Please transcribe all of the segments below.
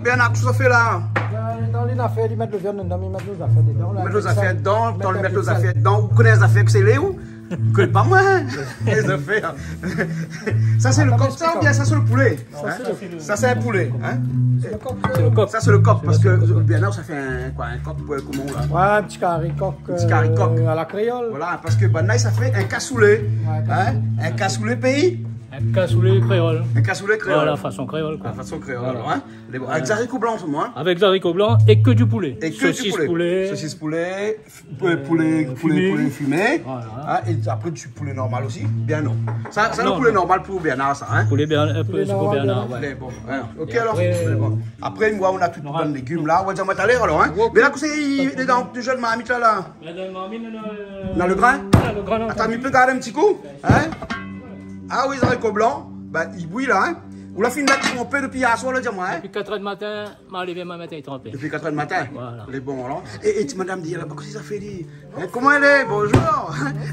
Bernard, qu'est-ce que ça fait là? Dans les affaires, ils mettent le viande dedans, ils mettent nos affaires dedans. Mettre nos affaires dedans, quand ils mettent nos affaires dedans, vous connaissez les affaires que c'est Léo? Vous connaissez pas moi, hein? Les affaires. Ça c'est le coq, ça ou bien ça c'est le poulet? Ça c'est un poulet, hein? C'est le coq. Ça c'est le coq, parce que Bernard ça fait un coq comment là? Ouais, un petit carré coq. À la créole. Voilà, parce que Bernard ça fait un cassoulet. Hein? Un cassoulet pays? Un cassoulet créole. Un cassoulet créole. Voilà, façon créole. La façon créole, hein? Avec des haricots blancs, moi. Avec des haricots blancs et que du poulet. Et que du poulet. Saucisse poulet, poulet fumé. Voilà. Hein? Et après du poulet normal aussi. Bien non. Ça c'est le poulet normal pour Bernard, ça. Hein? Poulet Bernard, pour Bernard, ouais. Bon, ok alors. Après, moi, on a tout le légumes là. On va dire, moi, tout à l'heure alors. Hein? Mais là, c'est les dents du jeune mamie là. Dans le grain? Le grain. Attends, il peut garder un petit coup? Hein? Ah oui, les haricots blancs. Bah, il bouille là. Hein? Ou la fin de mettre trempé depuis hier soir, dis-moi. Hein? Depuis 4 h du matin, ma levé ma matin est trempé. Depuis 4 h du matin? Voilà. Les bons alors. Et madame dit là-bas, qu'est-ce que ça fait dit? Hein? Comment elle est? Bonjour.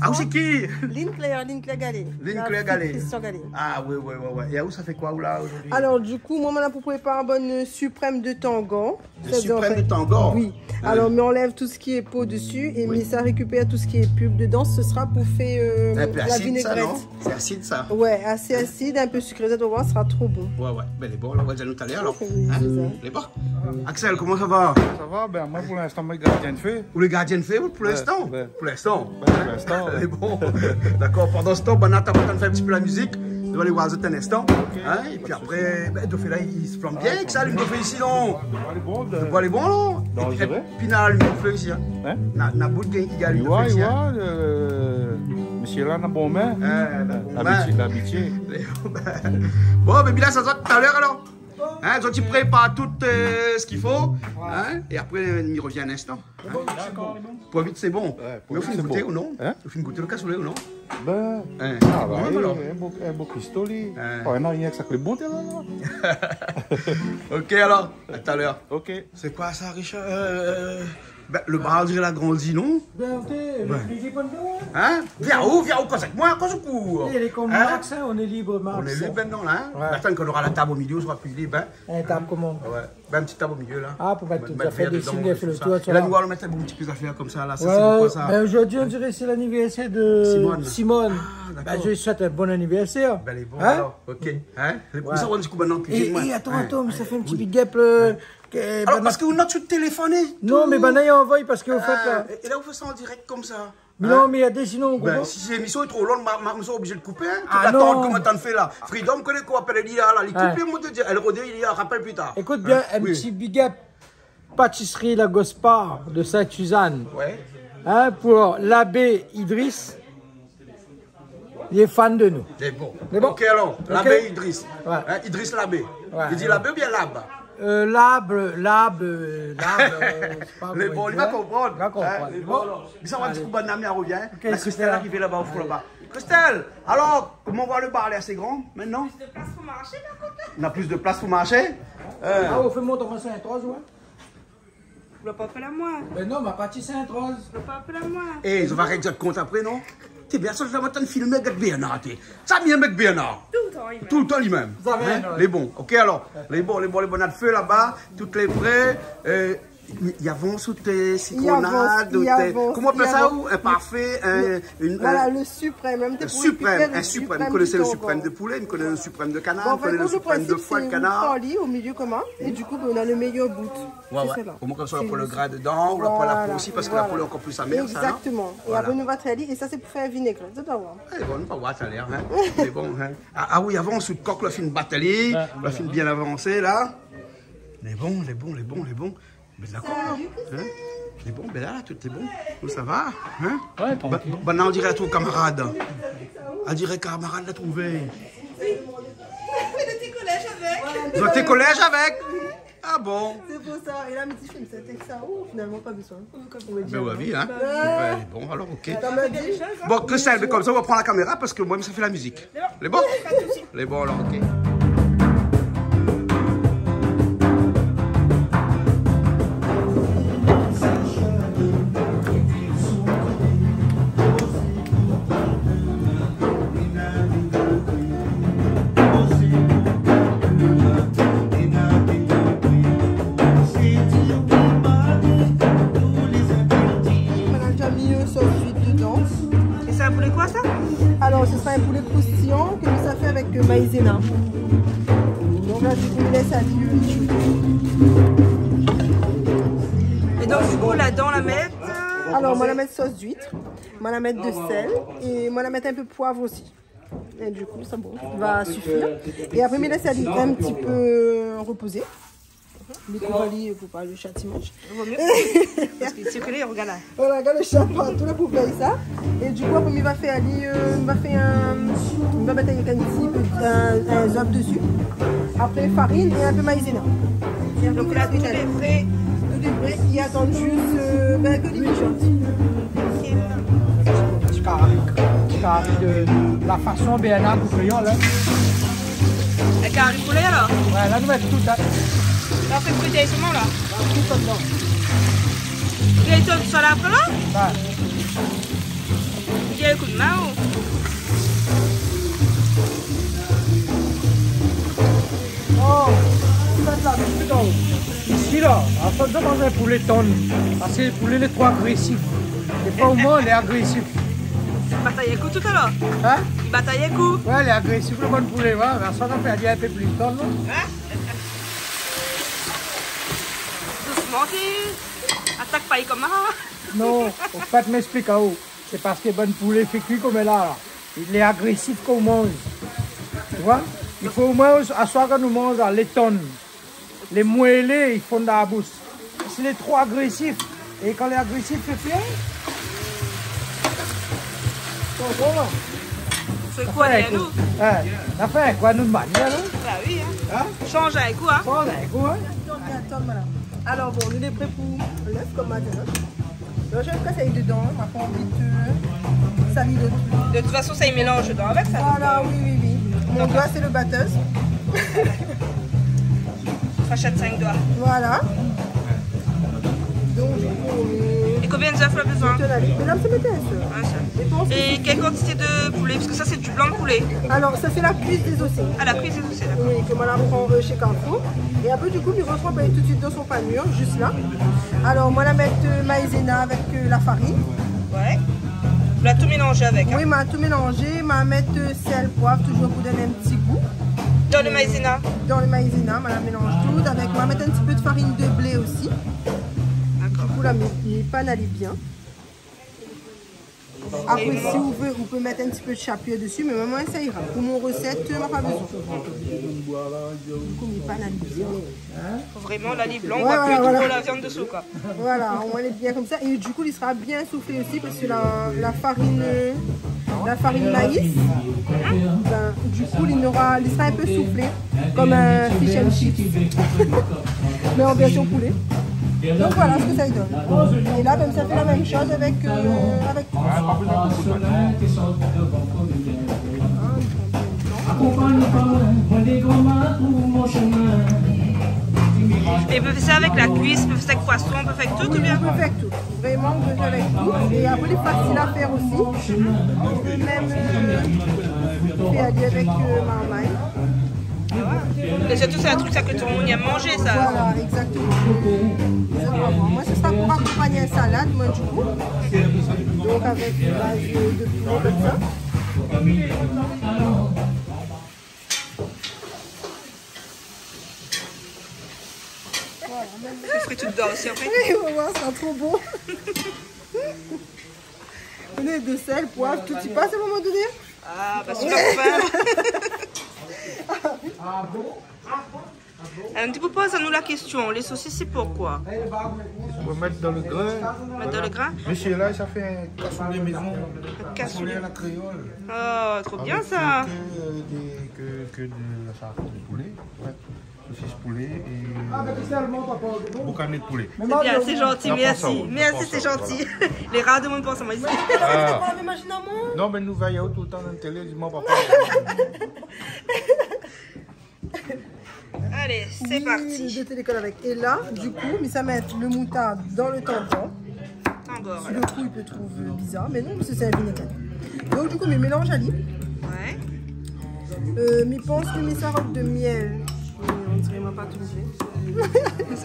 Ah, où c'est qui? Lynn Claire Gallet. Lynn Claire Gallet. Christian Gallet. Ah oui. Et où ça fait quoi là aujourd'hui? Alors du coup, moi maintenant pour préparer un bon suprême de tango. Suprême de tango? Oui. Alors mais on enlève tout ce qui est peau dessus et mais ça récupère tout ce qui est pulpe dedans. Ce sera pour faire la vinaigrette. C'est acide ça? Ouais, assez acide, un peu sucré. Ça, ce sera trop bon. Ouais. Ben les bons, là, on va dire tout à l'heure alors. Les bons. Axel, comment ça va? Ça va, ben moi pour l'instant, moi gardien de feu. Ou les gardiens de feu pour l'instant? Pour l'instant. Pour l'instant. Les bons. D'accord, pendant ce temps, Bernard t'as pas faire un petit peu la musique. On va aller voir un instant. Hein? Et puis après, ben, Dauphin là, il se flambe bien avec ça, lui, Dauphin ici, non? De quoi les bons, non? Et puis, n'a lui feu ici, hein? N'a bout de gain qui gagne. Ouais, monsieur là, n'a bon main. L'habitué. Bon, mais bien, ça se voit tout à l'heure alors. Hein, donc tu prépares tout ce qu'il faut, hein, et après il revient un instant. Pour vite c'est bon. Vous finissez goûter ou non? Vous finissez goûter le cassoulet ou non? Ben, ça va, un beau pistolet. On n'a rien que ça que le bon terrain. Ok alors, à tout à l'heure. Ok. C'est quoi ça, Richard? Ben, le bar, on dirait la grandit, non? Ben, hein? Viens où, quand c'est que moi, quand je cours? Il est comme Max, hein? On est libre, Max. On est libre maintenant, là. Hein? Attends qu'on aura la table au milieu, on sera plus libre. Hein? Une table comment? Ouais, ben, une petite table au milieu, là. Ah, pour mettre tout à fait des signes, fait le tour. Et là, nous allons mettre un bon petit peu d'affaires comme ça, là. Ça, ouais, quoi, ça? Ben, aujourd'hui, on dirait que c'est l'anniversaire de Simone. Ah, ben, je lui souhaite un bon anniversaire. Ben, les bons, alors. Ok. Hein? Pour ça, on dit qu'on maintenant que et attends, mais ça fait un petit big up. Alors, parce que vous n'avez pas téléphoné? Non, mais Banaï envoie parce que vous faites là. Et là, vous faites ça en direct comme ça? Non, mais il y a des sinon. Ben, si l'émission est trop longue, je suis obligé de couper. Comment t'en fais là? Freedom, connaît quoi appelle l'IA là? Il coupe, moi te dire. Elle redit, il y a rappel plus tard. Écoute bien, un petit big up. Pâtisserie La Gospard de Sainte-Suzanne. Ouais. Hein, pour l'abbé Idriss. Il est fan de nous. C'est bon. Ok, alors, l'abbé Idriss. Ouais. Hein, Idriss l'abbé. Ouais. Il dit l'abbé ou bien l'ab? Les bons, il va comprendre. Il va comprendre. Les bons, alors. Il s'en va un petit coup de Namia revient. La Christelle arrivée là-bas, au fond là-bas. Christelle, alors, comment on voit le bar, il est assez grand maintenant? Plus de place pour marcher, par contre. On a plus de place pour marcher? Ah, on fait monter en Saint-Rose, ouais. Tu l'as pas fait la moi. Mais non, ma partie Saint-Rose. Tu l'as pas fait la moi. Eh, je vais régler le compte après, non? T'es bien sûr, je vais mettre un film avec Bernard. Ça vient avec Bernard. Tout le temps, il Tout le temps lui-même. Les bons. Ok, alors. Les bons, on a de feu là-bas. Toutes les prêts. Il y avance ou tes citronnades. Comment on appelle ça? Un parfait. Voilà, le suprême. Un suprême. Vous connaissez le suprême de poulet, vous connaissez le suprême de canard, vous connaissez le suprême de foie de canard. Au milieu commun. Et du coup, on a le meilleur bout. Ouais. Au moins comme ça, on prend le gras dedans, on prend la peau aussi parce que la peau est encore plus amère. Exactement. Et après, on va traiter. Et ça, c'est pour faire un vinaigrette. C'est pas voir. Eh bon, on va voir, ça a l'air. C'est bon. Ah oui, avant, sous le coq, la fine bataille, la fine bien avancée là. Les bons. Mais d'accord, c'est bon, ben là, tout est bon. Tout ça va, hein? Ouais, tranquille. Ben on dirait à ton camarade. On dirait camarade l'a trouvé. Oui. Des collèges avec. Ils ont tes collèges avec? Ah bon? C'est pour ça. Et là, mes petits films, c'était ça. Oh, finalement, pas besoin. Ben oui, hein? Bon, alors, ok. Bon, que ça, comme ça, on va prendre la caméra parce que moi, ça fait la musique. Les bons? Les bons, alors, ok. croustillant que ça fait avec maïzena. Donc là, du coup, il laisse aller et donc, du coup, là-dedans, la mettre. Alors, moi, la mettre sauce d'huître, moi, la mettre de sel et moi, la mettre un peu poivre aussi. Et du coup, ça bon, va suffire. Et après, je laisse aller un petit peu reposer. Les couraliers pour pas le chat mange. Vaut mieux. Parce que c'est que là, regarde là. Voilà, regarde le chat partout là pour faire ça. Et du coup, après, il va faire aller, il va mettre avec un petit peu un œuf dessus. Après, farine et un peu maïzena. Donc là, tout est prêt. Tout est prêt. Il attend juste que les mijotes. Petit carré de la façon BNA pour créole. Un carré poulet alors? Ouais, là, nous mettons tout. Hein. Là, on fait fruiter seulement là. Tout comme ça. Il y a une sur l'arbre là? Ouais. Il y a un coup de main ou? Oh, faites la plutôt. Ici là, en fait, je mange un poulet tonne. Parce que le poulet est trop agressif. Et pas au moins, il est agressif. Il bataille un coup tout à l'heure? Hein? Il bataille un coup? Ouais, il est agressif, le bon poulet. Ouais, mais ça, on fait un peu plus tonne. Doucement, tu attaques pas comme ça. Non, faut pas te m'expliquer. C'est parce que le bon poulet fait cuit comme là. Il est agressif qu'on mange. Tu vois? Il faut au moins, à soir que nous mangeons les tonnes. Les moelleux, ils font de la bouche. S'il est trop agressif, et quand il est agressif, c'est bien. C'est quoi, les nous? Ça fait quoi, nous, de manière, non? Bah oui, hein. Change un coup, hein. Change un coup, hein. Alors bon, nous est prêt pour l'œuf comme maintenant. Donc je vais casser avec dedans, on n'a pas envie de salir de tout. De toute façon, ça y mélange dedans avec ça. Voilà, oui. Mon doigt, c'est le batteuse. Rachète 5 doigts. Voilà. Donc, du coup, et combien de œufs on a besoin? Mesdames, c'est peut-être ça. Et quelle quantité de poulet? Parce que ça, c'est du blanc de poulet. Alors, ça, c'est la cuisse des ossets. Ah, la cuisse des ossets, d'accord. Oui, que moi, la prends chez Carrefour. Et après, du coup, il reçoit tout de suite dans son panure, juste là. Alors, moi, la mettre maïzena avec la farine. Ouais. Tu l'as tout mélangé avec, hein? Oui, m'a tout mélangé. M'a mettre sel, poivre, toujours pour donner un petit goût. Dans le maïzena? Dans le maïzena, m'a la mélange tout. Avec, m'a mettre un petit peu de farine de blé aussi. D'accord. Du coup, là, mes pannes allient bien. Après, si vous voulez, vous pouvez mettre un petit peu de chapelure dessus, mais maman, ça ira. Pour mon recette, on n'a pas besoin. Du coup, mes pannes allient bien. Faut vraiment l'aller blanc, on voit plus trop la viande dessous, quoi. Voilà, on va aller bien comme ça. Et du coup, il sera bien soufflé aussi parce que la farine maïs, ben, du coup, il sera un peu soufflé, comme un fish and chips, mais en version poulet. Donc voilà ce que ça donne. Et là, ben, ça fait la même chose avec Et on peut faire ça avec la cuisse, on peut faire ça avec poisson, on peut faire avec tout ou bien? on peut faire avec tout. Vraiment, on peut faire avec tout. Et après, il est facile à faire aussi. On peut même faire avec marmaille. Et surtout, c'est un truc ça, que tout le monde aime manger, ça. Voilà, exactement. Moi, ce sera pour accompagner une salade, moi, du coup. Donc, avec une base de poulet comme ça. Tu ferais tout dedans aussi, en fait. Oui, on va voir, ça sera trop bon. On est de sel, poivre, tout y passe à un moment donné. Ah, bah, super faim. Un petit peu pose à nous la question, les saucisses c'est pourquoi? On va mettre dans le grain. Mettre dans le grain? Monsieur là, ça fait un cassoulet maison. Un cassoulet à la créole. Oh, trop bien ça. Que de la charque de poulet. Ouais. Saucisse poulet et boucané de poulet. C'est bien, c'est gentil, merci. Merci, c'est gentil. Les rats de monde pensent à moi ici. Non, mais nous veillons tout le temps dans la télé, dis-moi papa. Allez, c'est parti. De télécolle avec. Et là, du coup, ça met le moutarde dans le tampon. Encore. Le coup, il peut trouver bizarre, mais non, parce que c'est un vinaigre. Donc, du coup, mes mélange à l'île. Ouais. Mais pense que mes sarottes de miel. On dirait moi pas trouvé.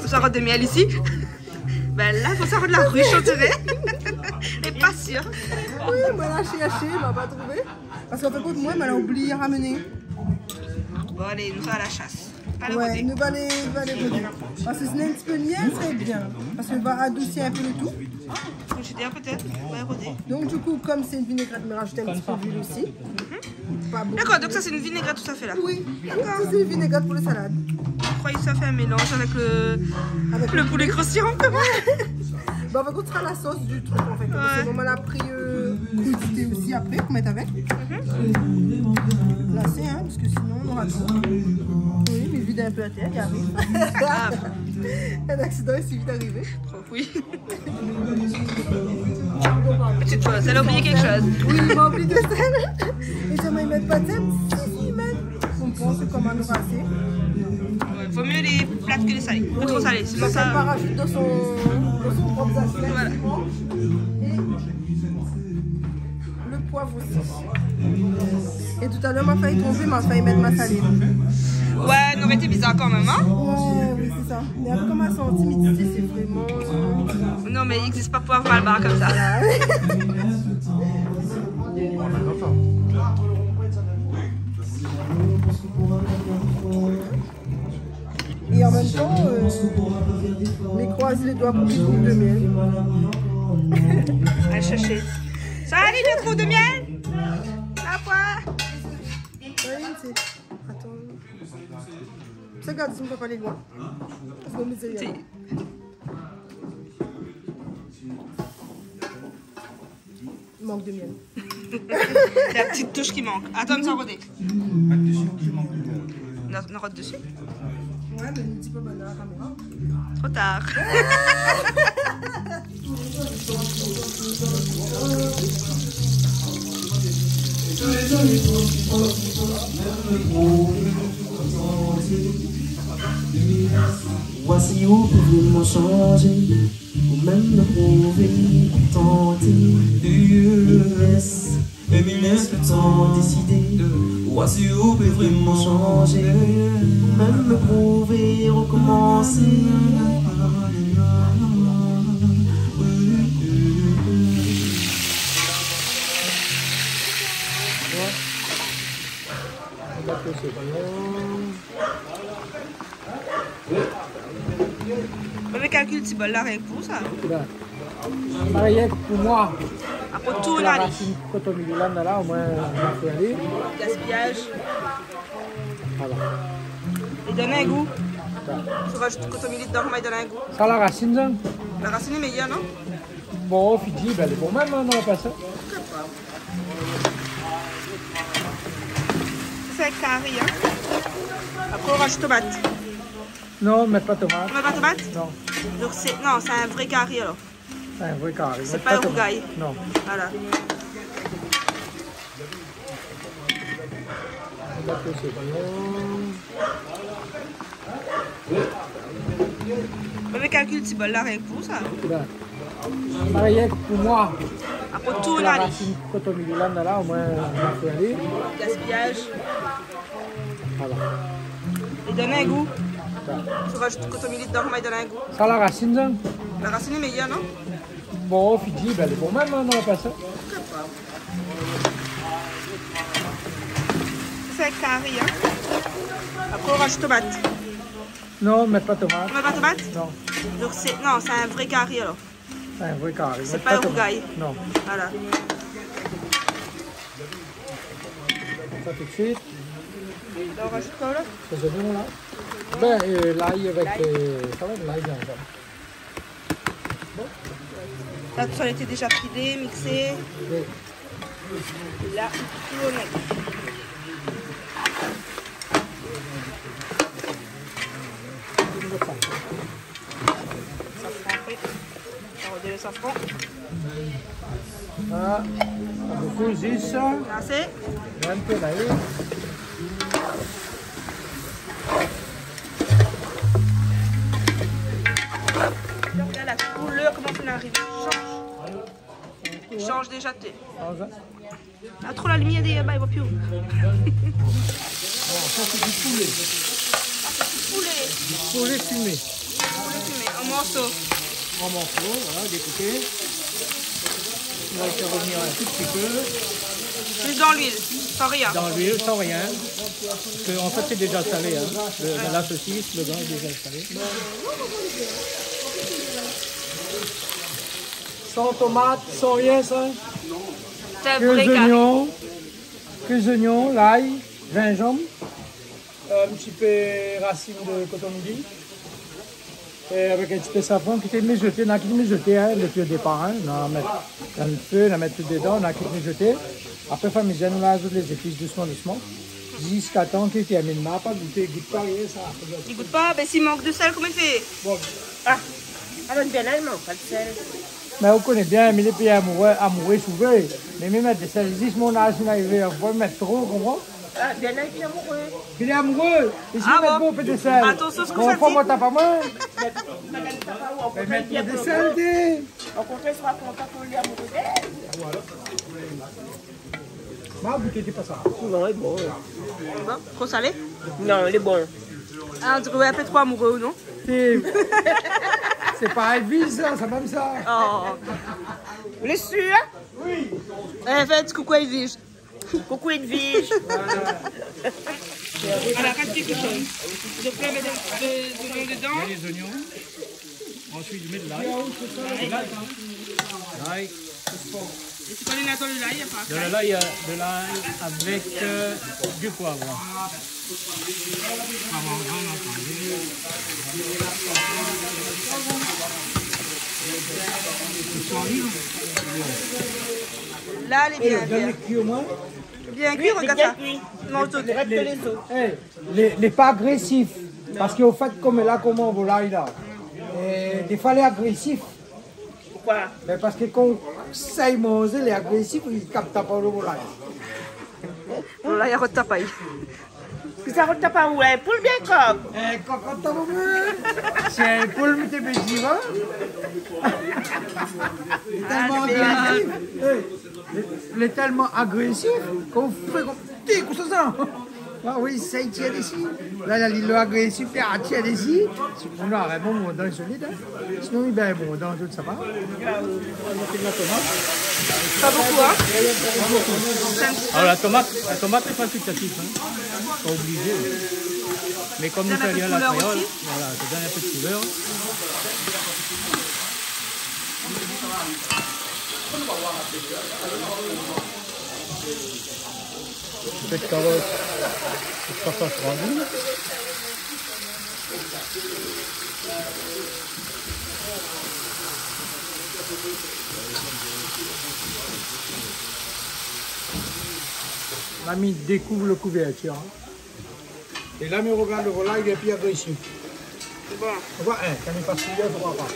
Sarotte de miel ici. Ben là, il faut sarotte de la ruche, on dirait. Et pas sûr. Oui, moi là, haché, il m'a pas trouvé. Parce qu'en fait, moi, elle a oublié à ramener. Bon, allez, nous allons à la chasse. Pas le Ouais, rôder. nous va les rôder. Parce que c'est un petit peu de miel, c'est bien. Parce qu'on va adoucir un peu le tout. Comme je dis, peut-être, on va rôder. Donc, du coup, comme c'est une vinaigrette, mais rajouter un petit peu d'huile aussi. Pas beaucoup. D'accord, donc ça c'est une vinaigrette tout ça fait là. Oui, ça c'est une vinaigrette pour les salades. Je croyais que ça fait un mélange avec le poulet croustillant. Bon, on va goûter la sauce du truc en fait. Parce que maman l'a pris crudité aussi après pour mettre avec. Là c'est, hein, parce que sinon on aura tout. Oui, mais vide un peu à terre, il arrive. Un accident est si vite arrivé. Oui. Petite chose, elle a oublié quelque chose. Oui, il m'a oublié de sel. Et si on ne met pas de sel, si, ils mettent. On pense comment nous passer. Vaut mieux les plates que les salés. Pas trop salés, sinon Ça ça. va rajouter dans son propre assiette. Voilà. Et le poivre aussi. Et tout à l'heure, m'a failli tromper, m'a failli mettre ma saline. Ouais, ça aurait été bizarre quand même, hein. Ouais, oui, c'est ça. Mais après, comme elle senti midi, c'est vraiment. Non, mais il n'existe pas poivre malbar comme ça. Et en même temps, les croiser les doigts pour qu'ils trouvent de miel. Allez chercher. Ça arrive, tu trouves de miel? La poire. Oui, c'est. Attends. Ça, regarde, si on ne peut pas aller loin. Parce qu'on me dit. Il manque de miel. C'est la petite touche qui manque. Attends, nous en rodez. On rôde dessus? Ouais, mais ne dis pas bonne à la caméra. Trop tard. Voici où pouvez-moi changer, ou même me prouver, tenter. Mais laisse le temps décider. Voici où peut vraiment changer, ou même me prouver, recommencer. On va calculer petit bol là, rien que pour ça. Mariette, pour moi, Après tout, on la a dit. racine cotomilan là, au moins, on peut aller. Gaspillage. Voilà. Il donne un goût. Tu rajoutes le cotomili dedans, il donne un goût. Ça, la racine, ça? La racine est meilleure, non? Bon, Fidji, ben, elle est bon même, hein, non, pas ça. C'est avec carré, hein? Après, on rajoute tomate. Non, mais pas tomate. On met pas tomate? Non, Donc c'est un vrai carré alors. c'est un vrai carré. C'est mais pas un tomate. rougail. Non. Voilà. On va calculer le petit bol là, rien que pour ça. Mariette, pour moi, Après tout, on la a dit. racine cotomilan là, au moins, on peut aller. Gaspillage. Voilà. Il donne un goût. Tu rajoutes le cotomili dedans, il donne un goût. Ça, la racine, ça? La racine est meilleure, non? Bon, Fidji, ben, elle est bon même, hein, non, pas ça. C'est avec carré, hein? Après, on rajoute tomate. Non, mais pas tomate. On met pas tomate? Non, Donc c'est un vrai carré alors. c'est un vrai carré. C'est mais pas un tomate. rougail. Non, Voilà. ça tout de suite. Là, on rajoute quoi là? C'est bon là. Ben, l'ail avec. Ça va, l'ail, bien. Là, tout ça a été déjà pilé, mixé. Oui. Et là, tout au nez. Safran après. On va regarder le safran. Ah, beaucoup, 10. Assez. Un peu d'ail. Là, regarde la couleur, comment ça arrive. Change déjà. Là, trop la lumière des bas, il va plus. Ça, c'est du poulet. Poulet. Poulet fumé. Poulet fumé, en morceaux. En morceaux, voilà, découpé. On va le faire revenir un tout petit peu. Plus dans l'huile. Sans rien. dans l'huile, sans rien. Parce que, en fait, c'est déjà salé. Hein. La saucisse, le gras est déjà salé. Sans tomate, sans rien, ça. C'est Que vrai les carré. oignons, l'ail, gingembre, un petit peu racine de coton-midi. Et avec un petit peu de safran qui était mijoté, on a quitté mijoté hein, depuis le départ. Hein. On a mis dans le feu, on a mis tout dedans, on a quitté mijoté. Après, familial, on ajoute les épices doucement, doucement. Jusqu'à temps qu'il termine. On n'a pas goûté, il goûte pas rien, ça. Il goûte pas, mais s'il manque de sel, comment il fait? Bon. Ah, alors bien là, il manque pas de sel. Mais on connaît bien, mais les pays amoureux souvent. Mais même mettre des sels, juste mon âge, on arrive, on va mettre trop, on comprend? Ah, bien là, il est amoureux. Il est amoureux. Ici, Ah on met bon? beaucoup de sel. Attention, ce que on ça prend dit. mon tape à moi. Madame Papa, au Mais contraire, mettre il est des amoureux. sel, t'es. Au contraire, il sera content qu'on l'ait amoureux d'elle. Ma goûté, t'es pas ça. Non, il est bon. Bon, trop salé? Non, il est bon. Ah, on dirait un peu trop amoureux, non? C'est pas Elvis, ça, c'est même ça. Oh. Vous êtes sûr? Eh, faites coucou à Edwige. Coucou Edwige. Voilà, pas de quelque chose. Je peux mettre des oignons dedans. Les oignons. Ensuite, je mets de l'ail. L'ail. Et tu connais Nathan le l'ail, il n'y a pas. De l'ail avec du poivre. Là, elle est bien, Donne bien. les cuits au moins. Bien cuit, regarde ça. Non, tout. Il reste les os. Les pas agressifs. Parce qu'au fait, comme là, comment on volaille là. Et des fois, les agressifs. Pourquoi? Mais parce que quand ça y mange, les agressifs, ils captent pas le volaille. Là, il y a de tapaille. Que ça retape pas où? Poule bien comme. Eh, quand t'as c'est un poule, mais t'es petit, hein? Il est tellement agressif. Il est tellement agressif qu'on fait comme. T'es quoi ça? Ah oui, ça il tient ici. Là, il est agressif, il tient ici. On a vraiment mon dent solide. Sinon, il a mon dent, tout ça va. Pas beaucoup, hein? Alors la tomate est facultative, hein. Pas obligé. Mais comme nous faisons la créole, voilà, ça donne un peu de couleur. Un peu de carotte, ça passe rendu. Mamie découvre le couverture. Hein. Et là, mais regarde le volaille, il est plus agressif. C'est bon. Tu vois, quand il passe hier, tu vois pas.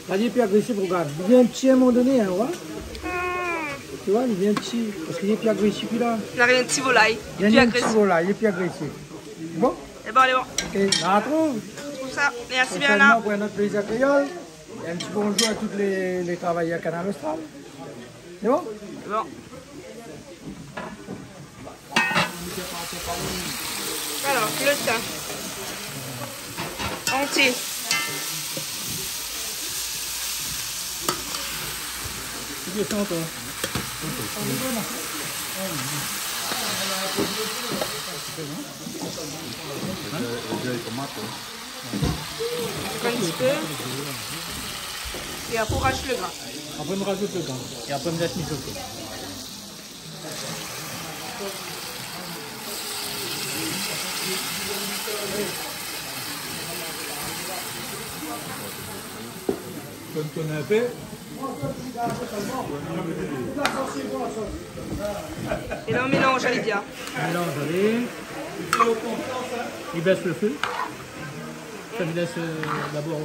Là, il est plus agressif, regarde. Il vient petit à un moment donné, hein, ouais. Tu vois, il vient petit. Parce qu'il est plus agressif, là. Il n'a rien de petit volaille. Il y Plus a un petit agressif. volaille, il est plus agressif. Bon, Eh ben, allez, bon. ok, on retrouve. Je trouve ça. Merci bien Spécialement là. pour notre plaisir créole. Et un petit bonjour à tous les travailleurs Canal Austral. C'est bon? C'est bon. Alors, le sein. Entier. C'est bien ça encore. Un petit peu. Et après, on rajoute le gras. Après, on me rajoute le gras. Et après, on me laisse mijoter. Je me tourne un peu. Et là, on mélange, allez bien. Mélange, allez. Il baisse le feu. Ça me laisse d'abord.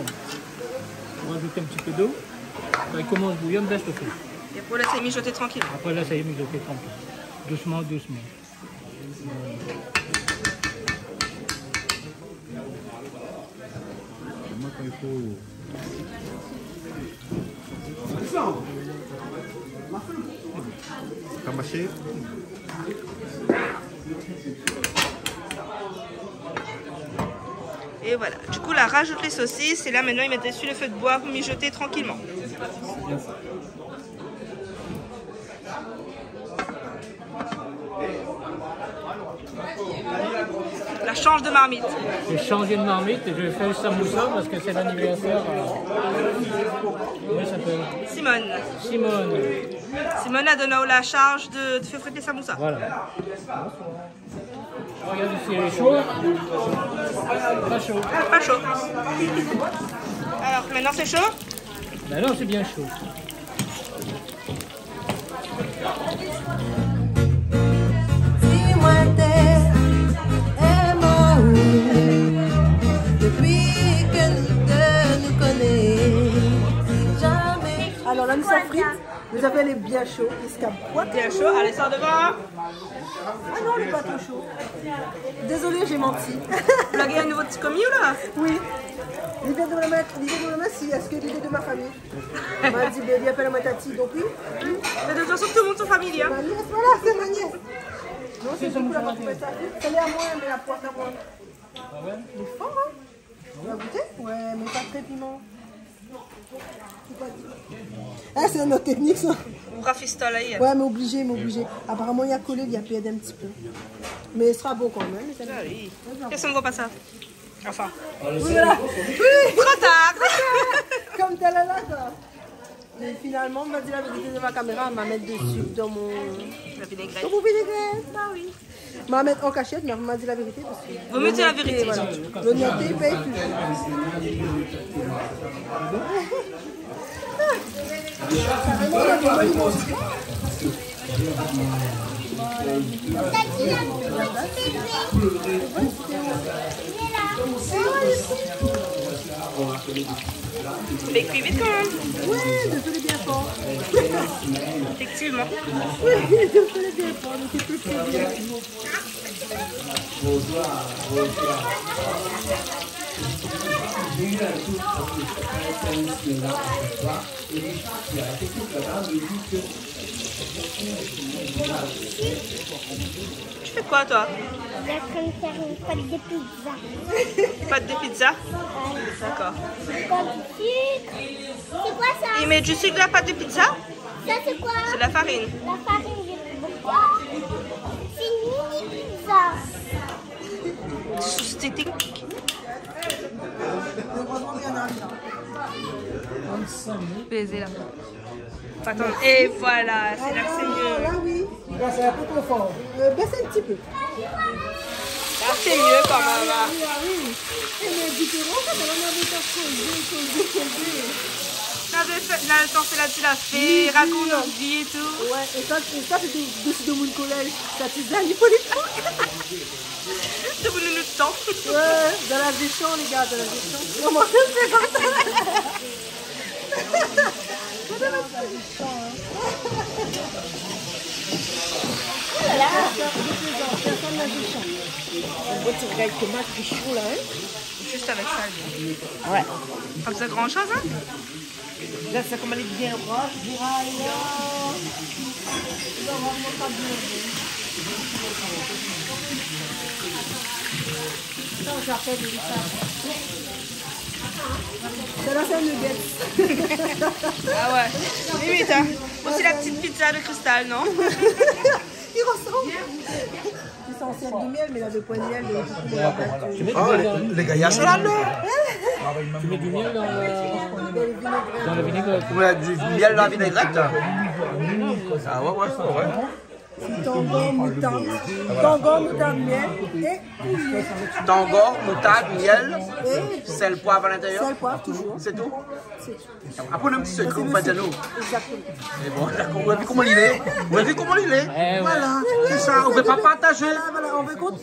On rajoute un petit peu d'eau. Quand il commence à bouillir, on baisse le feu. Et pour laisser mijoter tranquille. Après là, ça y est, mijoter tranquille. Doucement, doucement. Moi, quand il faut. Cambaché. Et voilà. Du coup, là, rajoute les saucisses. Et là, maintenant, il met dessus le feu de bois pour mijoter tranquillement. La change de marmite. J'ai changé de marmite et je fais le samoussa parce que c'est l'anniversaire. Comment elle s'appelle? Simone. Simone. Simone a donné la charge de faire friter samoussa. Voilà. Regarde ici, elle est chaude. Pas chaud. Pas chaud. Alors maintenant c'est chaud? Maintenant c'est bien chaud. Alors là nous sommes frites, vous avez les bien chauds, escabeaux. Bien chaud, allez sors devant. Ah non, le pas trop chaud. Désolée, j'ai menti. Vous blaguez un nouveau petit commis ou là? Oui. L'idée de la mettre, si, est-ce que l'idée de ma famille? Elle m'a dit, baby, appelle-moi tati, donc oui. Mais de toute façon, tout le monde sont familiers. Ma nièce, voilà, c'est ma nièce. Non, c'est du coup la partie ça. Elle est à moi, mais la pointe à moi. Ah ouais? Il est fort, hein? Tu vas goûter? Ouais, mais pas très piment. Ah, c'est notre technique, ça. On rafistole là. Ouais, mais obligé, Apparemment, il y a collé, il y a perdu un petit peu. Mais ce sera beau quand même. Ah oui. Personne ne voit pas ça. Enfin. Oui, voilà. Oui. Trop tard. Comme tel là, ça. Mais finalement, on m'a dit la vérité de ma caméra, elle m'a mettre dessus dans mon... La vinaigrette. Dans mon vinaigrette. Ah oui. Elle m'a mettre en cachette, mais elle m'a dit la vérité. Parce que vous mettez la vérité. Voilà. L'honnêteté paye toujours. Mais cuit vite quand même. Oui, désolé bien fort. Effectivement. Oui, désolé bien fort, mais c'est plus bien. Tu fais quoi toi? Je suis en train de faire une pâte de pizza. Pâte de pizza? D'accord. C'est quoi du sucre? C'est quoi ça? Il met du sucre dans la pâte de pizza? Ça c'est quoi? C'est de la farine. La farine, j'ai pris beaucoup. C'est une mini pizza. C'est technique. Baiser là. Attends, et voilà, c'est là que c'est mieux. Là oui. Là c'est un peu trop fort. Baisse un petit peu. Là c'est mieux quand même. Là. Oui, oui. Et mais différent, ça on avait pas causé. Là, le temps c'est là, tu l'as fait, raconte notre vie et tout. Ouais, et ça c'était dessus de mon collège. Ça tu dis, il faut les prendre. C'est voulu nous temps. Ouais, dans la gestion les gars, dans la gestion. Comment ça se fait comme ça? Juste avec ça. Ouais. Pas besoin de grand chose, hein? Là, ça comme elle est bien roche. C'est là, c'est un nugget. Ah ouais. Limite, hein. Aussi la petite pizza de cristal, non? Il ressemble. C'est censé être du miel, mais il avait point de miel. Oh, les gars, il y a ça là-dedans. Tu mets du miel dans le vinaigrette. Ouais, du miel dans la vinaigrette. Ah ouais, ouais, ouais. Tango, moutarde. Tango, moutarde, miel et poulet. Tango, moutarde, miel, Et sel, poivre à l'intérieur. sel, poivre, toujours. C'est tout. C'est tout. Après, un petit secret, vous pas dire nous. Exactement. Mais bon, d'accord, vous avez vu comment il est? Vous avez vu comment il est? ouais. Voilà, c'est ça, on ne peut pas partager. Voilà, on veut compte.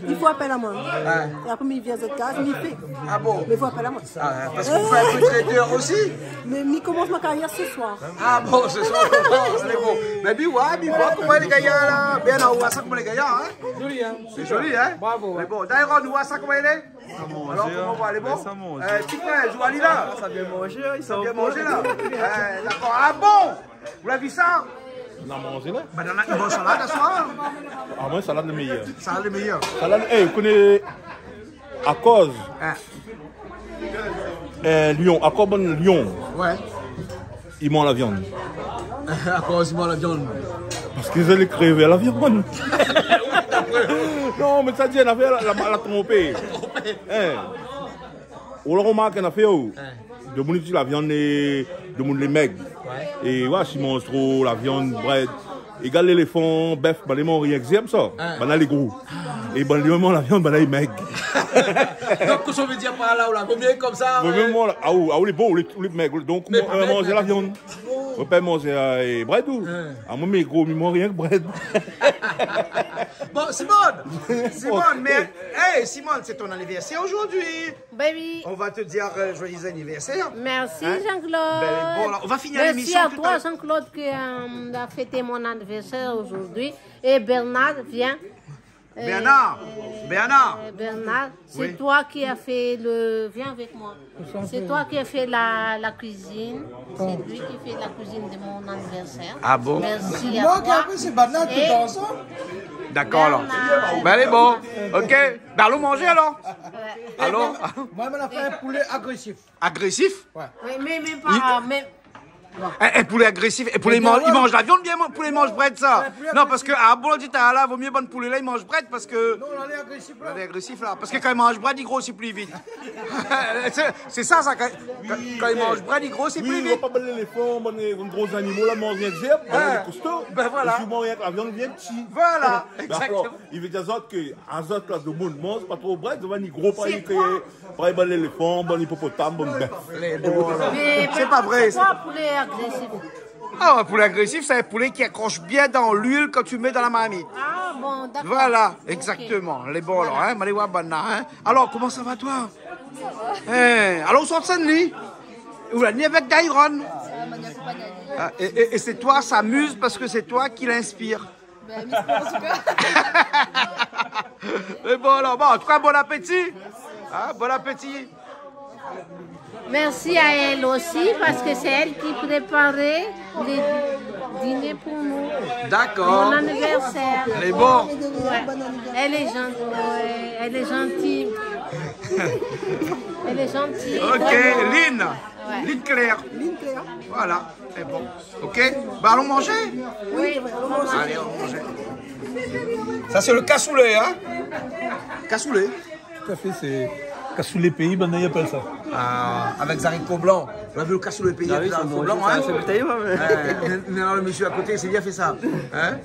Il faut appeler à moi. Ouais. Et après, il vient à cette case, il fait. Ah bon? Mais il faut appeler à moi. Ah, parce que vous faites un peu traiteur aussi? Mais il commence ma carrière ce soir. Ah bon, ce soir, c'est bon. Mais puis, ouais, puis voir comment les gars là. Bien en haut, ça comme les gars, hein? Joli, hein? C'est joli, hein? Bravo. Mais bon, d'ailleurs, on voit ça comment il est? Alors, comment on va aller bon? Petit frère, Joali là? Ça vient manger, ils sont bien manger là. D'accord. Ah bon? Vous l'avez vu ça? On a mangé là. Ben, on a une bonne salade à soir. Ah, moi, salade le meilleur. Salade le meilleur. Salade, vous connaissez à cause. Hein? Lyon, à quoi bonne Lyon? Ouais. Ils mangent la viande. À cause, ils mangent la viande. Parce qu'ils allaient crever à la viande. Non, mais ça dit, on a fait la trompée. On le remarque, on a fait de mon la viande de mon les maigres. Et ouais, si mange trop la viande, bread. Égal l'éléphant, bœuf, ben les rien que ça. Ben là les gros. Et ben le la viande, ben là les maigres. Donc, qu'est-ce qu'on veut dire par là, là? Combien comme ça? Les beaux, les maigres. Donc, on va manger la viande. On peut pas manger bread ou? À moi, mes gros, mais moi rien que bread. Bon, Simone, mais, hey, Simone, c'est ton anniversaire aujourd'hui. Baby. On va te dire joyeux anniversaire. Merci, Hein? Jean-Claude. Bon, on va finir l'émission. Merci à toi, Jean-Claude, qui a fêté mon anniversaire aujourd'hui. Et Bernard, viens. Bernard, c'est Oui. toi qui as fait le... Viens avec moi. C'est toi qui as fait la cuisine. C'est lui qui fait la cuisine de mon anniversaire. Ah bon? Merci à toi. C'est Bernard qui est ensemble. D'accord, alors. Ben, allez, bon. Ok. Ben, allons manger, alors. Alors? Moi, on a fait un poulet agressif. Agressif? Ouais. Oui, mais pas... Mais... Un poulet agressif. Et poulet, il mange la viande bien, poulet, il mange bread, ça. Non, parce que, à bon, dit, là, vaut mieux bon poulet, là, il mange bread, parce que. Non, on est agressif là. On est agressif, là. Parce que quand il mange bread, il grossit plus vite. C'est ça, ça. Quand il mange bread, il grossit plus Oui, on vite. va pas l'éléphant, on gros animaux, là, mange rien que zéro. On est costaud. Ben voilà. Souvent, rien que la viande vient petit. Voilà, Ben, exactement. alors, il veut dire que, à cette classe de monde, mange pas trop bread, on va ni gros, pas bon l'éléphant, bon hippopotame, bon bœuf. C'est pas vrai. C'est quoi poulet agressif? Ah, un poulet agressif, c'est un poulet qui accroche bien dans l'huile quand tu mets dans la marmite. Ah bon, d'accord. Voilà, exactement. Les bons, alors, hein, Maliwa Banna, hein. Alors, comment ça va, toi? Alors, on sort de Saint-Denis. Ou la nuit avec Dairon. Et c'est toi, ça m'amuse parce que c'est toi qui l'inspire. Mais bon, alors, bon, en tout cas, bon appétit. Hein, bon appétit. Merci à elle aussi parce que c'est elle qui préparait les dîners pour nous. D'accord. Mon anniversaire. Elle est bon. Ouais. Elle est gentille. Ouais. Elle est gentille. Elle est gentille. Ok, vraiment. Lynn. Ouais. Lynn Claire. Voilà, c'est bon. Ok, bah allons manger. Oui, vraiment. Allez, on va manger. Ça, c'est le cassoulet, hein? Cassoulet. Tout à fait, c'est cassoulet pays, maintenant ils appellent ça. Ah, avec des haricots blancs. On a vu le cassoulet pays avec des haricots blancs, hein? C'est bouteille, le monsieur à côté, c'est bien fait ça. Hein?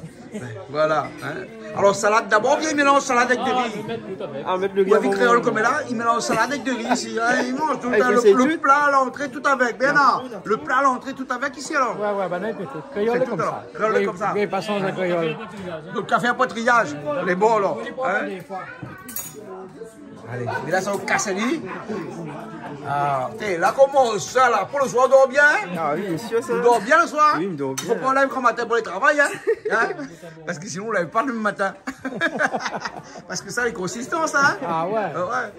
Voilà. Hein? Alors, salade d'abord, il mélange salade avec de riz. Ou avec créole comme là, il mélange salade avec de riz ici. Hein? Il mange tout le temps le plat à l'entrée, tout avec. Bernard, le plat à l'entrée, tout avec ici alors. Ouais, ben peut-être. Créole comme ça. Créole comme ça. Oui, passons à créole. Le café à potrillage, les bons alors. Hein? Allez, mais là, ça va casser lui. Ah, là, comment ça, là, pour le soir, on dort bien? Ah oui, bien sûr, ça. On dort bien le soir? Oui, on dort bien. Il faut qu'on lève quand matin pour le travail, hein? Parce que sinon, on ne lève pas le matin. Parce que ça, les consistances, hein? Ah ouais. Ouais.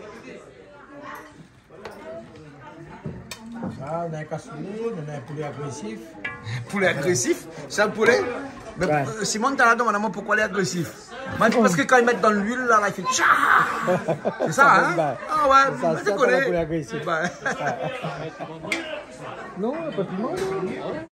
Ça, on a un cassoulet, on a un poulet agressif. Poulet agressif? C'est un poulet? Mais Ouais. Simone, t'as la demande pourquoi il est agressif? Moi, parce que quand ils mettent dans l'huile, là, il fait tcha! C'est ça, hein? Ah ouais, Ça, tu connais. poulet agressif. Bah. Non, pas tout le monde.